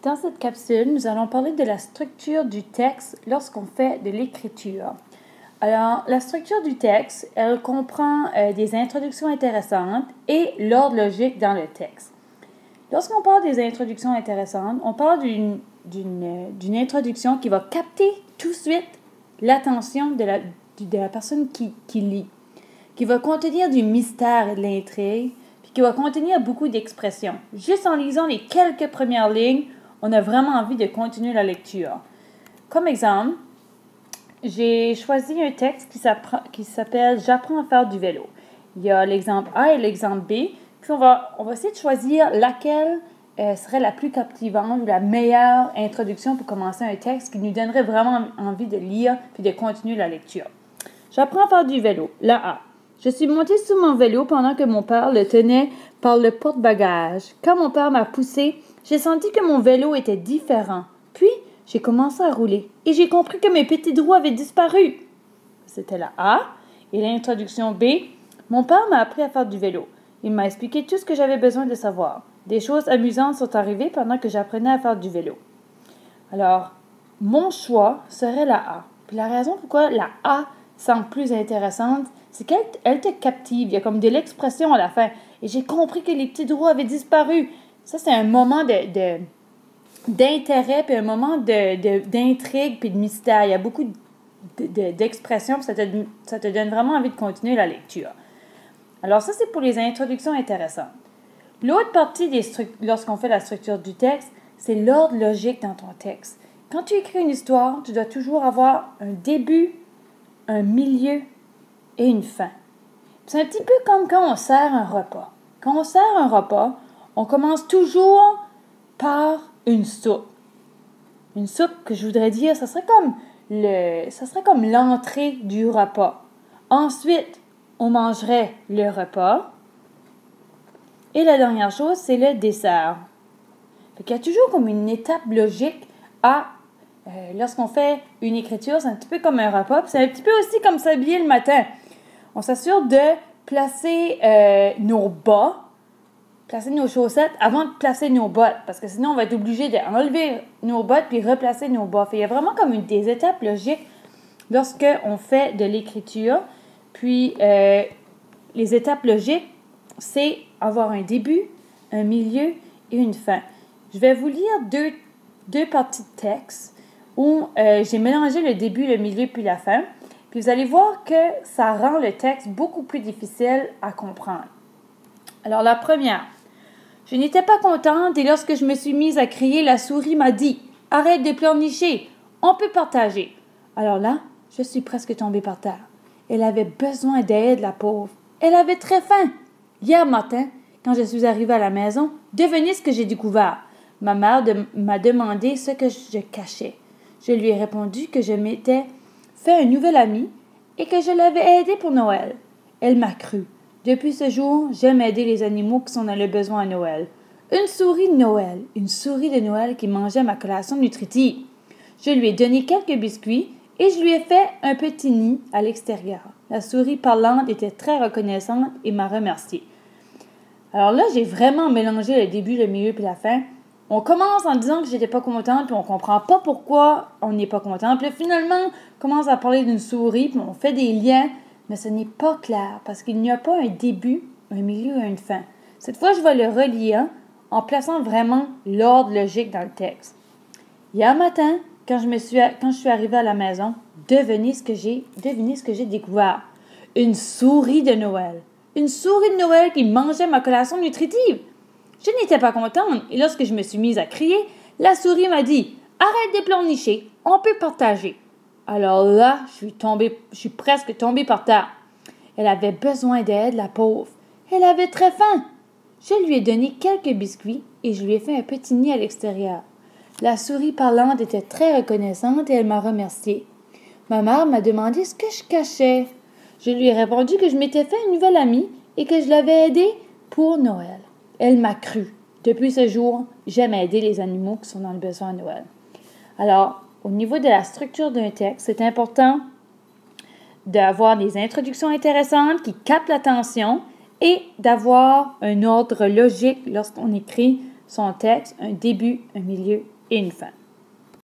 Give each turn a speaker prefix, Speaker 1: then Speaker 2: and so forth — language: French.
Speaker 1: Dans cette capsule, nous allons parler de la structure du texte lorsqu'on fait de l'écriture. Alors, la structure du texte, elle comprend des introductions intéressantes et l'ordre logique dans le texte. Lorsqu'on parle des introductions intéressantes, on parle d'une introduction qui va capter tout de suite l'attention de la personne qui lit, qui va contenir du mystère et de l'intrigue, puis qui va contenir beaucoup d'expressions. Juste en lisant les quelques premières lignes, on a vraiment envie de continuer la lecture. Comme exemple, j'ai choisi un texte qui s'appelle « J'apprends à faire du vélo ». Il y a l'exemple A et l'exemple B. Puis on va essayer de choisir laquelle serait la plus captivante ou la meilleure introduction pour commencer un texte qui nous donnerait vraiment envie de lire puis de continuer la lecture. J'apprends à faire du vélo. La A. Je suis montée sur mon vélo pendant que mon père le tenait par le porte-bagages. Quand mon père m'a poussé, j'ai senti que mon vélo était différent. Puis, j'ai commencé à rouler et j'ai compris que mes petites roues avaient disparu. C'était la A. Et l'introduction B. Mon père m'a appris à faire du vélo. Il m'a expliqué tout ce que j'avais besoin de savoir. Des choses amusantes sont arrivées pendant que j'apprenais à faire du vélo. Alors, mon choix serait la A. Puis la raison pourquoi la A semble plus intéressante, c'est qu'elle te captive. Il y a comme de l'expression à la fin. Et j'ai compris que les petites roues avaient disparu. Ça, c'est un moment d'intérêt, puis un moment d'intrigue, puis de mystère. Il y a beaucoup d'expressions, puis ça te donne vraiment envie de continuer la lecture. Alors ça, c'est pour les introductions intéressantes. L'autre partie lorsqu'on fait la structure du texte, c'est l'ordre logique dans ton texte. Quand tu écris une histoire, tu dois toujours avoir un début, un milieu et une fin. C'est un petit peu comme quand on sert un repas. Quand on sert un repas, on commence toujours par une soupe. Une soupe que je voudrais dire, ça serait comme l'entrée du repas. Ensuite, on mangerait le repas. Et la dernière chose, c'est le dessert. Il y a toujours comme une étape logique lorsqu'on fait une écriture, c'est un petit peu comme un repas. Puis c'est un petit peu aussi comme s'habiller le matin. On s'assure de placer nos bas, placer nos chaussettes avant de placer nos bottes. Parce que sinon, on va être obligé d'enlever nos bottes puis replacer nos bas. Il y a vraiment comme des étapes logiques lorsqu'on fait de l'écriture. Puis, les étapes logiques, c'est avoir un début, un milieu et une fin. Je vais vous lire deux parties de texte où j'ai mélangé le début, le milieu puis la fin. Puis vous allez voir que ça rend le texte beaucoup plus difficile à comprendre. Alors la première. Je n'étais pas contente et lorsque je me suis mise à crier, la souris m'a dit « Arrête de pleurnicher, on peut partager. » Alors là, je suis presque tombée par terre. Elle avait besoin d'aide, la pauvre. Elle avait très faim. Hier matin, quand je suis arrivée à la maison, devinez ce que j'ai découvert. Ma mère m'a demandé ce que je cachais. Je lui ai répondu que je m'étais fait un nouvel ami et que je l'avais aidé pour Noël. Elle m'a cru. Depuis ce jour, j'aime aider les animaux qui sont dans le besoin à Noël. Une souris de Noël qui mangeait ma collation nutritive. Je lui ai donné quelques biscuits et je lui ai fait un petit nid à l'extérieur. La souris parlante était très reconnaissante et m'a remercié. Alors là, j'ai vraiment mélangé le début, le milieu puis la fin. On commence en disant que j'étais pas contente, puis on comprend pas pourquoi on n'est pas content. Puis là, finalement, on commence à parler d'une souris, puis on fait des liens, mais ce n'est pas clair parce qu'il n'y a pas un début, un milieu et une fin. Cette fois, je vais le relire en plaçant vraiment l'ordre logique dans le texte. Hier matin, quand je suis arrivée à la maison, devinez ce que j'ai découvert. Une souris de Noël. Une souris de Noël qui mangeait ma collation nutritive. Je n'étais pas contente et lorsque je me suis mise à crier, la souris m'a dit « Arrête de pleurnicher, on peut partager. » Alors là, je suis presque tombée par terre. Elle avait besoin d'aide, la pauvre. Elle avait très faim. Je lui ai donné quelques biscuits et je lui ai fait un petit nid à l'extérieur. La souris parlante était très reconnaissante et elle m'a remerciée. Ma mère m'a demandé ce que je cachais. Je lui ai répondu que je m'étais fait une nouvelle amie et que je l'avais aidée pour Noël. Elle m'a cru. Depuis ce jour, j'aime aider les animaux qui sont dans le besoin à Noël. Alors, au niveau de la structure d'un texte, c'est important d'avoir des introductions intéressantes qui captent l'attention et d'avoir un ordre logique lorsqu'on écrit son texte, un début, un milieu et une fin.